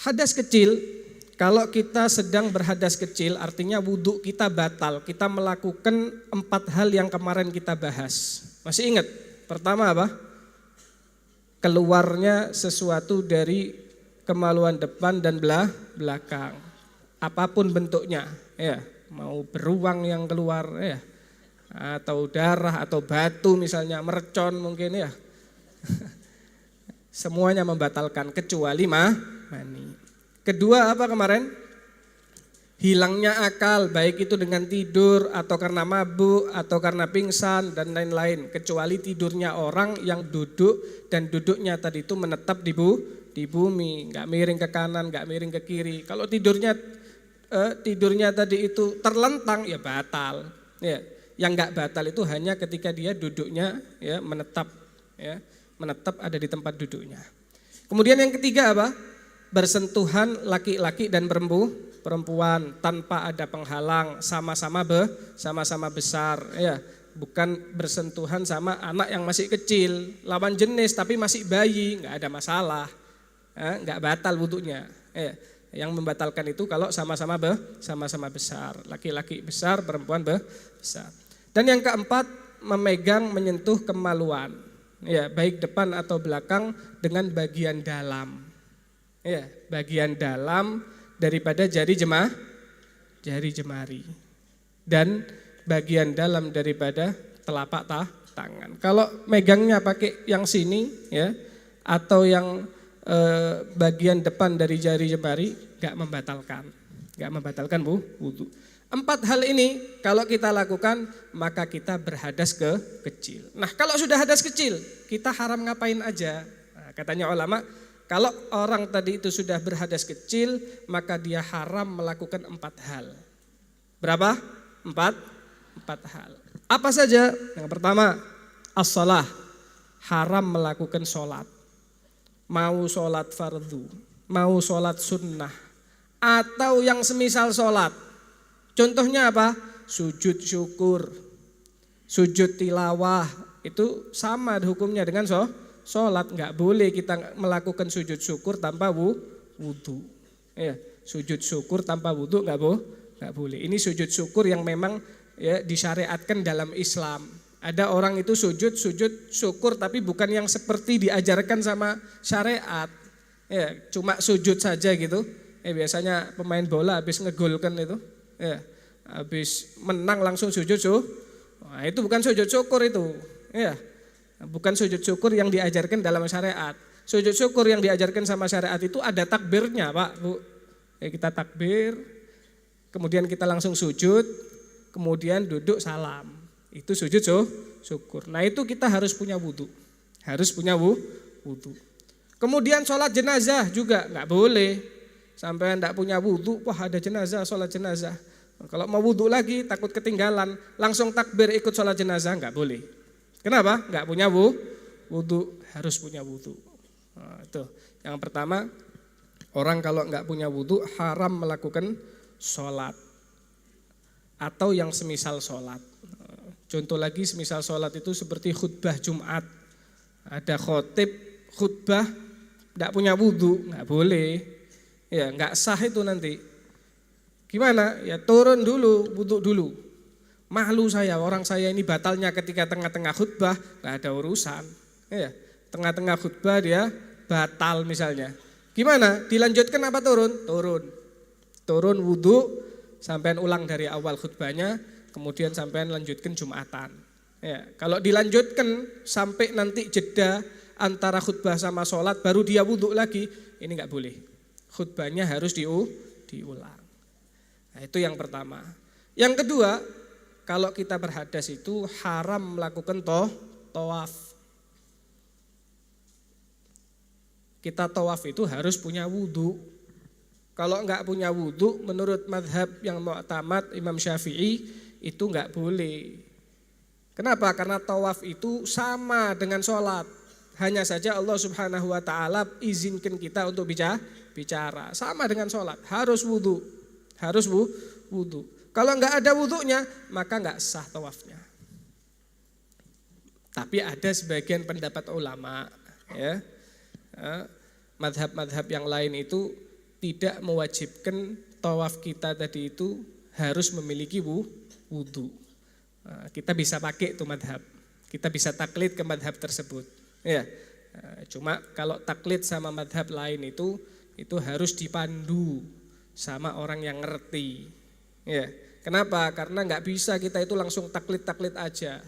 Hadas kecil, kalau kita sedang berhadas kecil artinya wudhu kita batal. Kita melakukan 4 hal yang kemarin kita bahas. Masih ingat? Pertama apa? Keluarnya sesuatu dari kemaluan depan dan belakang. Apapun bentuknya, ya, mau beruang yang keluar, ya, atau darah atau batu misalnya, mercon mungkin ya. Semuanya membatalkan kecuali mani. Kedua apa kemarin? Hilangnya akal, baik itu dengan tidur atau karena mabuk atau karena pingsan dan lain-lain. Kecuali tidurnya orang yang duduk dan duduknya tadi itu menetap di bumi, nggak miring ke kanan, nggak miring ke kiri. Kalau tidurnya tadi itu terlentang ya batal. Ya, yang nggak batal itu hanya ketika dia duduknya ya menetap, ya. Menetap ada di tempat duduknya. Kemudian yang ketiga apa? Bersentuhan laki-laki dan perempuan tanpa ada penghalang, sama-sama besar, ya. Bukan bersentuhan sama anak yang masih kecil, lawan jenis tapi masih bayi, nggak ada masalah, ya, nggak batal wudunya. Ya. Yang membatalkan itu kalau sama-sama besar, laki-laki besar, perempuan besar. Dan yang keempat, memegang menyentuh kemaluan. Ya, baik depan atau belakang dengan bagian dalam. Ya, bagian dalam daripada jari jemari. Dan bagian dalam daripada telapak tangan. Kalau megangnya pakai yang sini ya atau yang bagian depan dari jari jemari enggak membatalkan wudu. 4 hal ini kalau kita lakukan maka kita berhadas kecil. Nah kalau sudah hadas kecil kita haram ngapain aja? Nah, katanya ulama kalau orang tadi itu sudah berhadas kecil maka dia haram melakukan 4 hal. Berapa? 4 hal. Apa saja? Yang pertama as-shalah, haram melakukan sholat. Mau sholat fardu, mau sholat sunnah atau yang semisal sholat. Contohnya apa? Sujud syukur, sujud tilawah, itu sama hukumnya dengan sholat. Nggak boleh kita melakukan sujud syukur tanpa wudu. Ya, sujud syukur tanpa wudu nggak boleh. Ini sujud syukur yang memang ya, disyariatkan dalam Islam. Ada orang itu sujud syukur tapi bukan yang seperti diajarkan sama syariat. Ya, cuma sujud saja gitu. Biasanya pemain bola habis ngegolkan itu. Ya, habis menang langsung sujud nah, itu bukan sujud syukur itu. Ya, bukan sujud syukur yang diajarkan dalam syariat. Sujud syukur yang diajarkan sama syariat itu ada takbirnya, Pak, Bu. Ya, kita takbir, kemudian kita langsung sujud, kemudian duduk salam. Itu sujud syukur. Nah, itu kita harus punya wudu. Harus punya wudu. Kemudian sholat jenazah juga nggak boleh. Sampai enggak punya wudu, wah ada jenazah, sholat jenazah. Kalau mau wudu lagi takut ketinggalan, langsung takbir ikut sholat jenazah, enggak boleh. Kenapa? Enggak punya wudu, harus punya wudu. Nah, itu yang pertama, orang kalau enggak punya wudu haram melakukan sholat atau yang semisal sholat. Contoh lagi semisal sholat itu seperti khutbah Jumat. Ada khotib khutbah enggak punya wudu, enggak boleh. Ya, enggak sah itu nanti. Gimana? Ya turun dulu, wudu dulu. Malu saya, orang saya ini batalnya ketika tengah-tengah khutbah, enggak ada urusan. Ya, tengah-tengah khutbah dia batal misalnya. Gimana? Dilanjutkan apa turun? Turun wudu sampai ulang dari awal khutbahnya, kemudian sampai lanjutkan Jumatan. Ya, kalau dilanjutkan sampai nanti jeda antara khutbah sama sholat baru dia wudu lagi, ini enggak boleh. Khutbahnya harus diulang. Nah, itu yang pertama. Yang kedua, kalau kita berhadas itu haram melakukan tawaf. Kita tawaf itu harus punya wudu. Kalau enggak punya wudu, menurut madhab yang mu'tamad Imam Syafi'i itu enggak boleh. Kenapa? Karena tawaf itu sama dengan sholat. Hanya saja Allah Subhanahu wa ta'ala izinkan kita untuk bicara. Sama dengan sholat, harus wudu. Kalau enggak ada wudunya, maka enggak sah tawafnya. Tapi ada sebagian pendapat ulama, ya, madhab-madhab yang lain itu tidak mewajibkan tawaf kita tadi itu harus memiliki wudu. Kita bisa pakai itu madhab, kita bisa taklid ke madhab tersebut. Ya, cuma kalau taklid sama madhab lain itu harus dipandu sama orang yang ngerti. Ya, kenapa? Karena nggak bisa kita itu langsung taklid aja.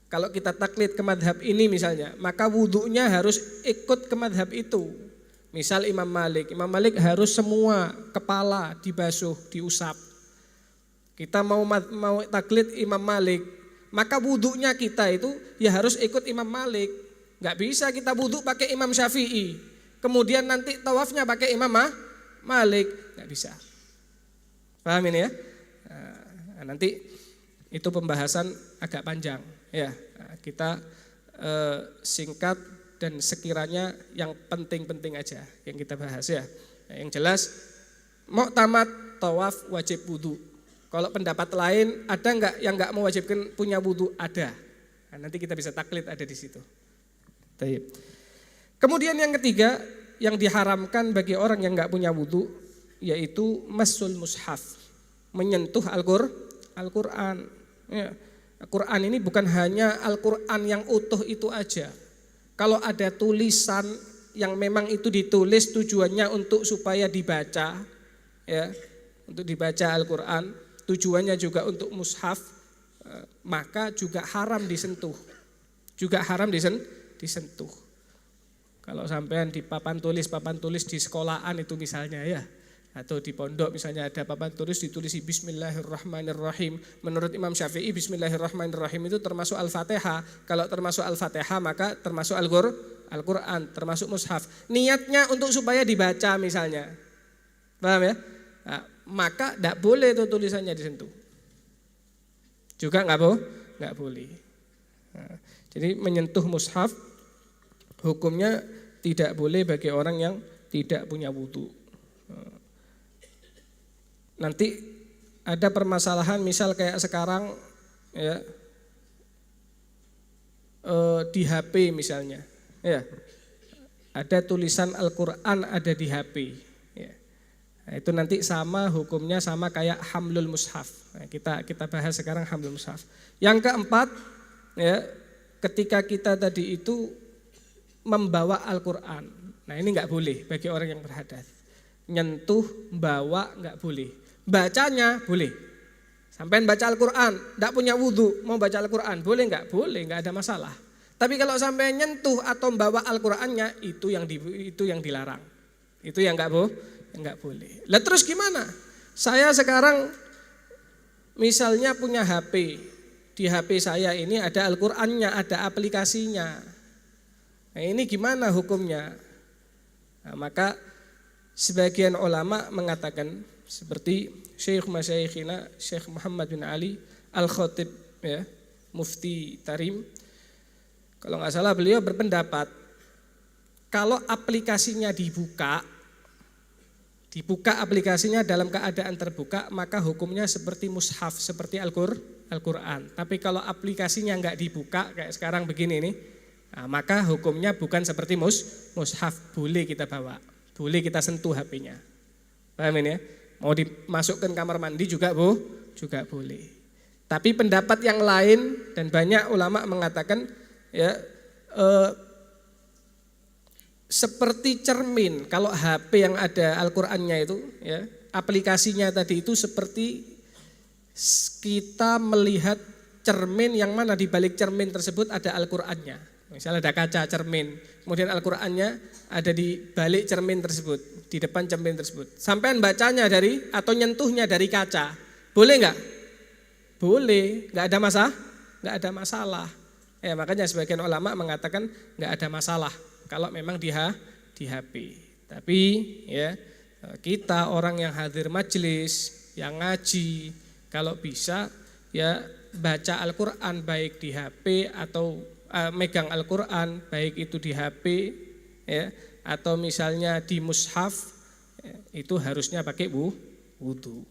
Kalau kita taklid ke madhab ini misalnya, maka wudunya harus ikut ke madhab itu. Misal Imam Malik harus semua kepala dibasuh, diusap. Kita mau taklid Imam Malik, maka wudunya kita itu ya harus ikut Imam Malik. Nggak bisa kita wudu pakai Imam Syafi'i, kemudian nanti tawafnya pakai Imam Malik, nggak bisa. Paham ini ya? Nah, nanti itu pembahasan agak panjang ya. Kita singkat dan sekiranya yang penting-penting aja yang kita bahas ya. Yang jelas mu'tamad tawaf wajib wudu. Kalau pendapat lain ada enggak yang enggak mewajibkan punya wudu? Ada. Nah, nanti kita bisa taklid ada di situ. Baik. Kemudian yang ketiga yang diharamkan bagi orang yang enggak punya wudu yaitu masul mushaf, menyentuh Al-Qur'an. Ya. Al-Qur'an ini bukan hanya Al-Qur'an yang utuh itu aja. Kalau ada tulisan yang memang itu ditulis tujuannya untuk supaya dibaca, ya, untuk dibaca Al-Qur'an, tujuannya juga untuk mushaf, maka juga haram disentuh. Juga haram disentuh. Kalau sampean di papan tulis di sekolahan itu misalnya ya, atau di pondok misalnya ada papan tulis ditulisi Bismillahirrahmanirrahim. Menurut Imam Syafi'i Bismillahirrahmanirrahim itu termasuk Al-Fatihah. Kalau termasuk Al-Fatihah maka termasuk Al-Qur'an, termasuk mushaf. Niatnya untuk supaya dibaca misalnya. Paham ya? Nah, maka tidak boleh itu tulisannya disentuh. Juga nggak boleh. Nah, jadi menyentuh mushaf hukumnya tidak boleh bagi orang yang tidak punya wudu. Nanti ada permasalahan misal kayak sekarang ya, di HP misalnya ya, ada tulisan Al-Qur'an ada di HP ya. Nah, itu nanti sama hukumnya sama kayak hamlul mushaf. Nah, kita bahas sekarang hamlul mushaf. Yang keempat ya, ketika kita tadi itu membawa Al-Qur'an. Nah, ini enggak boleh bagi orang yang berhadas. Nyentuh, bawa enggak boleh. Bacanya boleh. Sampai baca Al-Qur'an, enggak punya wudu, mau baca Al-Qur'an, boleh enggak? Boleh, enggak ada masalah. Tapi kalau sampai nyentuh atau membawa Al-Qur'annya itu yang dilarang. Itu yang enggak boleh. Lah terus gimana? Saya sekarang misalnya punya HP. Di HP saya ini ada Al-Qur'annya, ada aplikasinya. Nah, ini gimana hukumnya? Nah, maka sebagian ulama mengatakan seperti Syekh Masyayikhina Syekh Muhammad bin Ali Al-Khatib ya, Mufti Tarim. Kalau nggak salah beliau berpendapat kalau aplikasinya dibuka aplikasinya dalam keadaan terbuka maka hukumnya seperti mushaf, seperti Al-Qur'an. Tapi kalau aplikasinya nggak dibuka kayak sekarang begini nih, nah, maka hukumnya bukan seperti mushaf, boleh kita bawa, boleh kita sentuh HP-nya. Paham ini ya? Mau dimasukkan kamar mandi juga boleh. Tapi pendapat yang lain dan banyak ulama mengatakan ya seperti cermin. Kalau HP yang ada Al-Qur'annya itu ya, aplikasinya tadi itu seperti kita melihat cermin yang mana di balik cermin tersebut ada Al-Qur'annya. Misalnya ada kaca cermin, kemudian Al-Qur'annya ada di balik cermin tersebut, di depan cermin tersebut. Sampean bacanya dari atau nyentuhnya dari kaca, boleh nggak? Boleh, nggak ada masalah. Ya, makanya sebagian ulama mengatakan nggak ada masalah kalau memang di HP. Tapi ya kita orang yang hadir majelis, yang ngaji, kalau bisa ya baca Al-Qur'an baik di HP atau megang Al-Qur'an baik itu di HP ya, atau misalnya di mushaf ya, itu harusnya pakai wudu.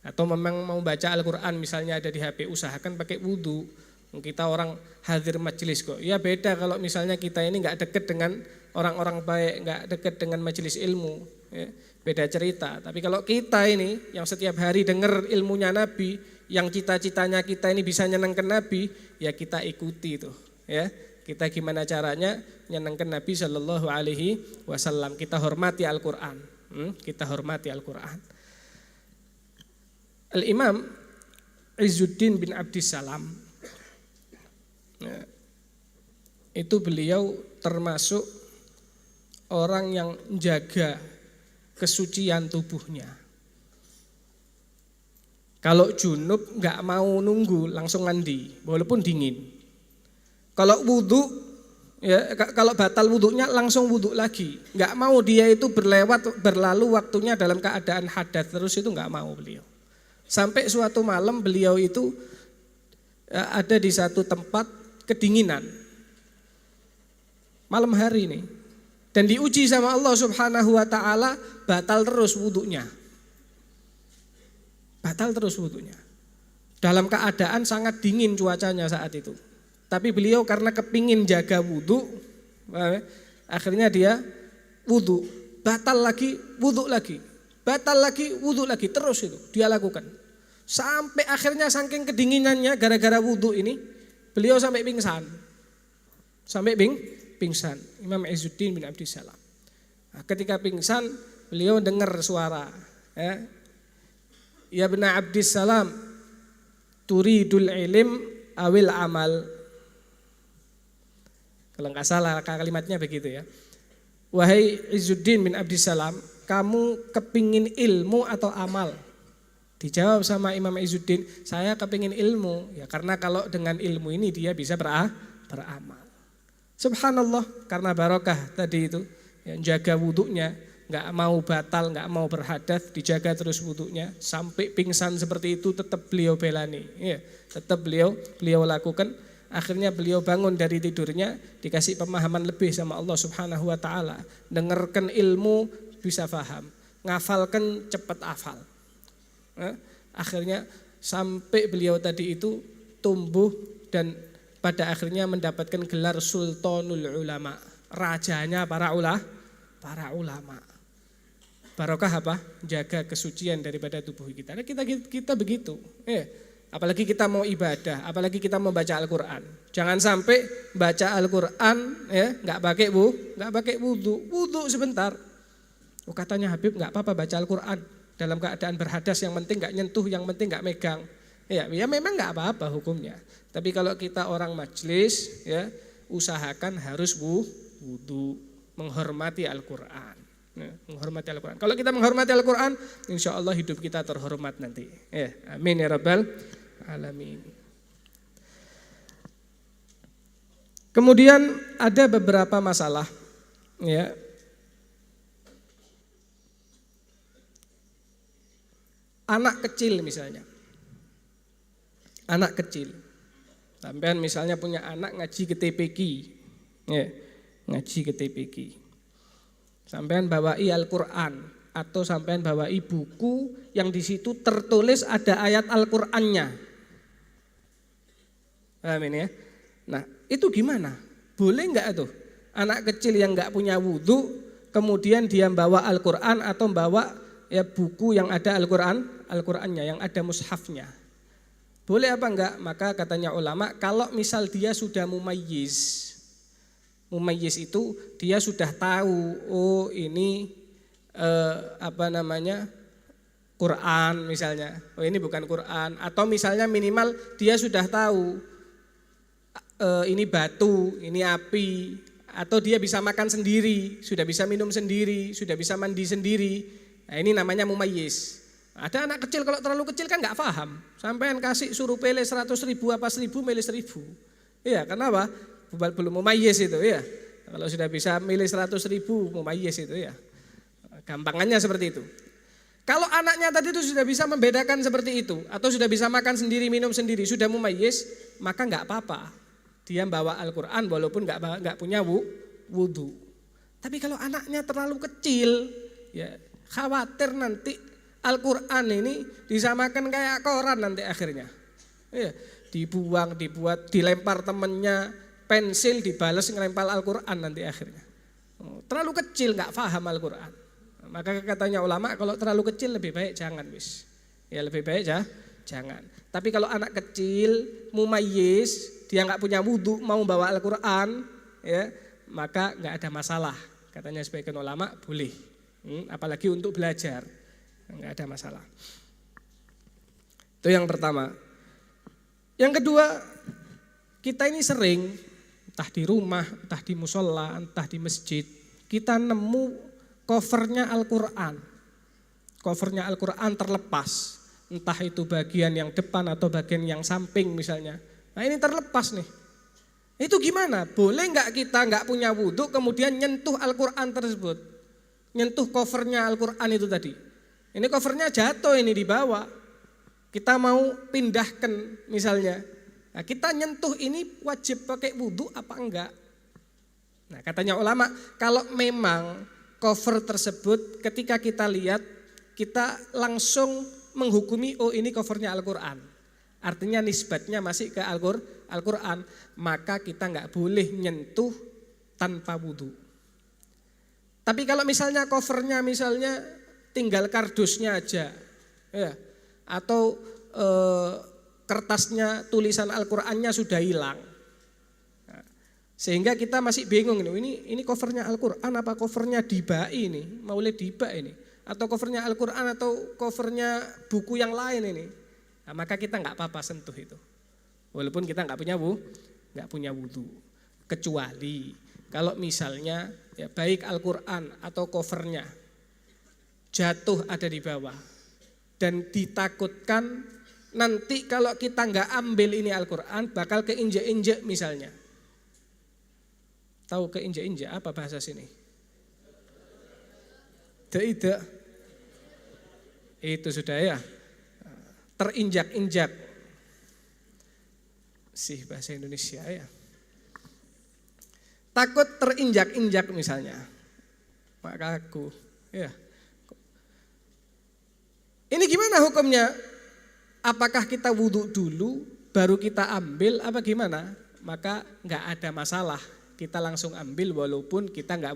Atau memang mau baca Al-Qur'an misalnya ada di HP usahakan pakai wudu. Kita orang hadir majelis kok. Ya beda kalau misalnya kita ini nggak dekat dengan orang-orang baik, nggak dekat dengan majelis ilmu, ya, beda cerita. Tapi kalau kita ini yang setiap hari dengar ilmunya Nabi, yang cita-citanya kita ini bisa nyenengkan Nabi, ya kita ikuti itu, ya. Kita gimana caranya nyenengkan Nabi Shallallahu Alaihi Wasallam. Kita hormati Al-Quran, kita hormati Al-Quran. Al-Imam Izzuddin bin Abdissalam, ya, itu beliau termasuk orang yang jaga kesucian tubuhnya. Kalau junub nggak mau nunggu, langsung mandi, walaupun dingin. Kalau wudhu, ya, kalau batal wudhunya langsung wudhu lagi. Nggak mau dia itu berlalu waktunya dalam keadaan hadas terus, itu nggak mau beliau. Sampai suatu malam beliau itu ada di satu tempat kedinginan, malam hari ini, dan diuji sama Allah Subhanahu Wa Taala, batal terus wudhunya, batal terus wudhunya. Dalam keadaan sangat dingin cuacanya saat itu, tapi beliau karena kepingin jaga wudhu, akhirnya dia wudhu, batal lagi, wudhu lagi, batal lagi, wudhu lagi, terus itu dia lakukan. Sampai akhirnya saking kedinginannya gara-gara wudhu ini, beliau sampai pingsan. Sampai pingsan, Imam Izzuddin bin Abdissalam. Nah, ketika pingsan, beliau dengar suara, ya bena Abdissalam, turidul ilm awil amal. Kalau nggak salah kalimatnya begitu ya. Wahai Izzuddin bin Abdissalam, kamu kepingin ilmu atau amal? Dijawab sama Imam Izzuddin, saya kepingin ilmu. Ya karena kalau dengan ilmu ini dia bisa beramal. Subhanallah, karena barokah tadi itu, yang jaga wudhunya, nggak mau batal, nggak mau berhadas, dijaga terus wudhunya sampai pingsan seperti itu, tetap beliau belani, ya, tetap beliau lakukan. Akhirnya beliau bangun dari tidurnya, dikasih pemahaman lebih sama Allah Subhanahu Wa Taala, dengarkan ilmu bisa paham, ngafalkan cepat hafal. Akhirnya sampai beliau tadi itu tumbuh dan pada akhirnya mendapatkan gelar Sultanul Ulama, rajanya para ulama. Barokah apa? Jaga kesucian daripada tubuh kita. Nah, kita begitu. Apalagi kita mau ibadah, apalagi kita mau baca Al-Quran. Jangan sampai baca Al-Quran nggak pakai wudhu sebentar. Katanya Habib nggak apa-apa baca Al-Quran dalam keadaan berhadas, yang penting nggak nyentuh, yang penting nggak megang. Ya memang nggak apa-apa hukumnya. Tapi kalau kita orang majelis, ya usahakan harus wudhu, menghormati Al-Quran. Menghormati Al-Quran. Kalau kita menghormati Al-Quran, insya Allah hidup kita terhormat nanti. Amin ya rabbal alamin. Kemudian ada beberapa masalah, ya. Anak kecil misalnya, anak kecil, sampean misalnya punya anak ngaji ke TPQ, ya, ngaji ke TPQ, sampean bawai Al-Quran atau sampean bawai buku yang di situ tertulis ada ayat Al-Qurannya, amin ya. Nah itu gimana? Boleh nggak tuh anak kecil yang nggak punya wudhu kemudian dia bawa Al-Quran atau bawa ya buku yang ada Al-Qurannya, yang ada mushafnya, boleh apa enggak? Maka katanya ulama, kalau misal dia sudah mumayyiz itu dia sudah tahu, oh ini Quran misalnya, oh ini bukan Quran, atau misalnya minimal dia sudah tahu ini batu, ini api, atau dia bisa makan sendiri, sudah bisa minum sendiri, sudah bisa mandi sendiri. Nah ini namanya mumayyiz. Ada anak kecil kalau terlalu kecil kan nggak paham. Sampean kasih suruh pilih 100.000 apa 1.000, milih 1.000. Iya, kenapa? Belum mumayyiz itu ya. Kalau sudah bisa milih 100.000 mumayyiz itu ya. Gampangannya seperti itu. Kalau anaknya tadi itu sudah bisa membedakan seperti itu, atau sudah bisa makan sendiri, minum sendiri, sudah mumayyiz, maka nggak apa-apa. Dia bawa Al-Quran walaupun nggak punya wudhu. Tapi kalau anaknya terlalu kecil, ya khawatir nanti Al-Quran ini disamakan kayak koran nanti akhirnya. Ya, dibuang, dibuat, dilempar temennya, pensil dibalas ngelempar Al-Quran nanti akhirnya. Terlalu kecil nggak paham Al-Quran. Maka katanya ulama kalau terlalu kecil lebih baik jangan wis. Ya lebih baik jangan. Tapi kalau anak kecil mumayyiz, dia nggak punya wudu mau bawa Al-Quran, ya maka nggak ada masalah. Katanya sebagian ulama boleh. Apalagi untuk belajar, nggak ada masalah. Itu yang pertama. Yang kedua, kita ini sering entah di rumah, entah di musola, entah di masjid, kita nemu covernya Al-Quran. Covernya Al-Quran terlepas, entah itu bagian yang depan atau bagian yang samping misalnya. Nah ini terlepas nih. Itu gimana? Boleh nggak kita nggak punya wudhu kemudian nyentuh Al-Quran tersebut? Nyentuh covernya Al-Quran itu tadi. Ini covernya jatuh ini di bawah. Kita mau pindahkan misalnya. Nah, kita nyentuh ini wajib pakai wudhu apa enggak? Nah katanya ulama kalau memang cover tersebut ketika kita lihat kita langsung menghukumi oh ini covernya Al-Quran. Artinya nisbatnya masih ke Al-Quran. Maka kita enggak boleh nyentuh tanpa wudhu. Tapi kalau misalnya covernya misalnya tinggal kardusnya aja, ya, atau kertasnya tulisan Al-Qurannya sudah hilang, nah, sehingga kita masih bingung ini covernya Al-Quran apa covernya diba ini, Maulid diba ini, atau covernya Al-Quran atau covernya buku yang lain ini, nah, maka kita nggak apa-apa sentuh itu, walaupun kita nggak punya wudu, kecuali kalau misalnya ya baik Al-Quran atau covernya jatuh ada di bawah dan ditakutkan nanti kalau kita nggak ambil ini Al-Quran bakal keinjek-injek misalnya. Tahu keinjek-injek apa bahasa sini? Tidak. Itu sudah ya. Terinjak-injak. Sih bahasa Indonesia ya. Takut terinjak-injak misalnya, maka aku, ya. Ini gimana hukumnya? Apakah kita wudhu dulu, baru kita ambil, apa gimana? Maka nggak ada masalah, kita langsung ambil walaupun kita nggak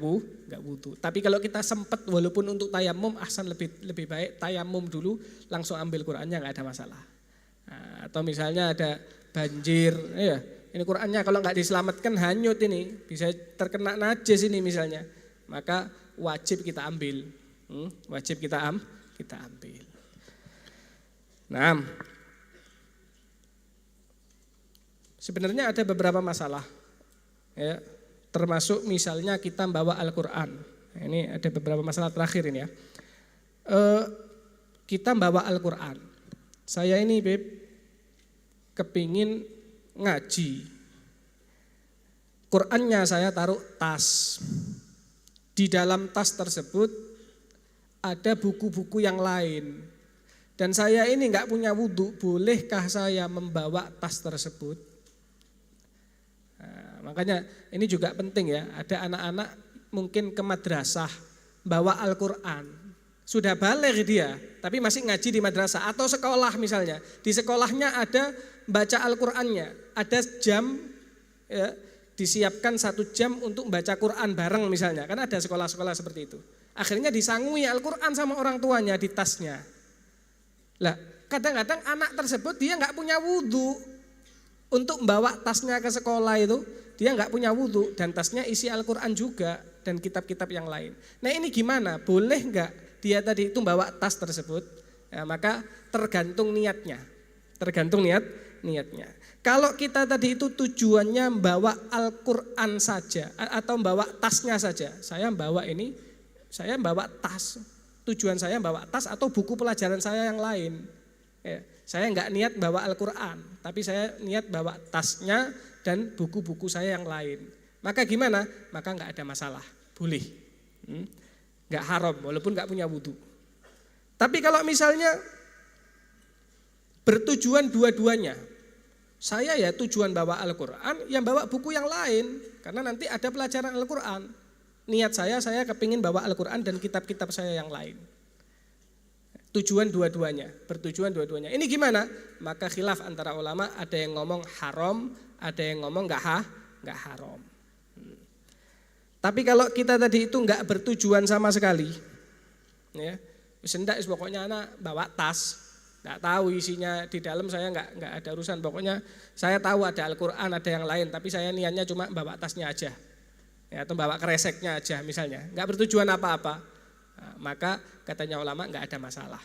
wudhu. Tapi kalau kita sempat walaupun untuk tayamum, ahsan lebih baik tayamum dulu, langsung ambil Qurannya nggak ada masalah. Nah, atau misalnya ada banjir, ya. Ini Qurannya kalau nggak diselamatkan hanyut ini, bisa terkena najis ini misalnya, maka wajib kita ambil, wajib kita ambil. Nah, sebenarnya ada beberapa masalah, ya, termasuk misalnya kita bawa Al-Quran. Ini ada beberapa masalah terakhir ini ya. Kita bawa Al-Quran. Saya ini Beb, kepingin ngaji, Qurannya saya taruh tas. Di dalam tas tersebut ada buku-buku yang lain. Dan saya ini nggak punya wudhu, bolehkah saya membawa tas tersebut? Nah, makanya ini juga penting ya. Ada anak-anak mungkin ke madrasah bawa Al-Quran. Sudah balik dia, tapi masih ngaji di madrasah atau sekolah misalnya. Di sekolahnya ada baca Al-Qurannya, ada jam, ya, disiapkan 1 jam untuk baca Quran bareng misalnya. Kan ada sekolah-sekolah seperti itu. Akhirnya disangui Al-Quran sama orang tuanya di tasnya. Lah, kadang-kadang anak tersebut dia nggak punya wudhu untuk membawa tasnya ke sekolah itu. Dia nggak punya wudhu dan tasnya isi Al-Quran juga dan kitab-kitab yang lain. Nah ini gimana? Boleh nggak dia tadi itu bawa tas tersebut? Ya, maka tergantung niatnya. Tergantung niatnya. Kalau kita tadi itu tujuannya membawa Al-Quran saja atau membawa tasnya saja. Saya membawa tas. Tujuan saya membawa tas atau buku pelajaran saya yang lain. Ya, saya nggak niat bawa Al-Quran, tapi saya niat bawa tasnya dan buku-buku saya yang lain. Maka gimana? Maka nggak ada masalah, boleh, nggak haram walaupun nggak punya wudhu. Tapi kalau misalnya bertujuan dua-duanya, saya ya tujuan bawa Al-Quran, yang bawa buku yang lain, karena nanti ada pelajaran Al-Quran. Niat saya kepingin bawa Al-Quran dan kitab-kitab saya yang lain. tujuan dua-duanya, bertujuan dua-duanya. Ini gimana? Maka khilaf antara ulama, ada yang ngomong haram, ada yang ngomong nggak haram. Tapi kalau kita tadi itu nggak bertujuan sama sekali, ya, sendak pokoknya anak bawa tas, nggak tahu isinya di dalam, saya nggak ada urusan. Pokoknya saya tahu ada Al-Quran, ada yang lain, tapi saya niatnya cuma bawa tasnya aja, ya, atau bawa kreseknya aja misalnya, nggak bertujuan apa-apa. Nah, maka katanya ulama nggak ada masalah.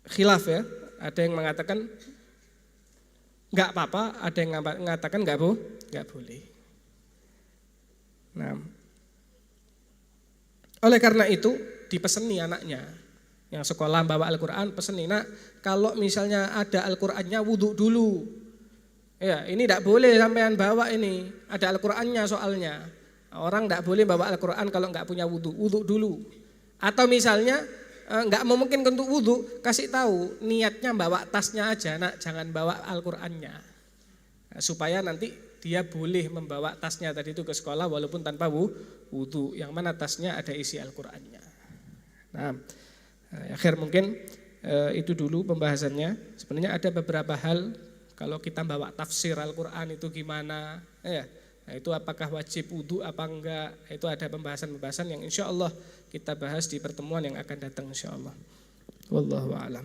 Khilaf ya, ada yang mengatakan nggak apa-apa, ada yang mengatakan nggak boleh. Nah, oleh karena itu dipeseni anaknya yang sekolah bawa Al-Quran, peseni, nak kalau misalnya ada Al-Qurannya wudhu dulu. Ya, ini tidak boleh sampean bawa, ini ada Al-Qurannya soalnya. Orang tidak boleh bawa Al-Quran kalau nggak punya wudhu, wudhu dulu. Atau misalnya nggak memungkinkan untuk wudhu, kasih tahu niatnya bawa tasnya aja, nak jangan bawa Al-Qurannya. Nah, supaya nanti dia boleh membawa tasnya tadi itu ke sekolah walaupun tanpa wudhu, yang mana tasnya ada isi Al-Qurannya. Nah, akhir mungkin itu dulu pembahasannya. Sebenarnya ada beberapa hal kalau kita bawa tafsir Al-Quran itu gimana, ya. Nah, itu apakah wajib wudhu apa enggak, itu ada pembahasan-pembahasan yang insya Allah kita bahas di pertemuan yang akan datang insya Allah. Wallahu a'lam.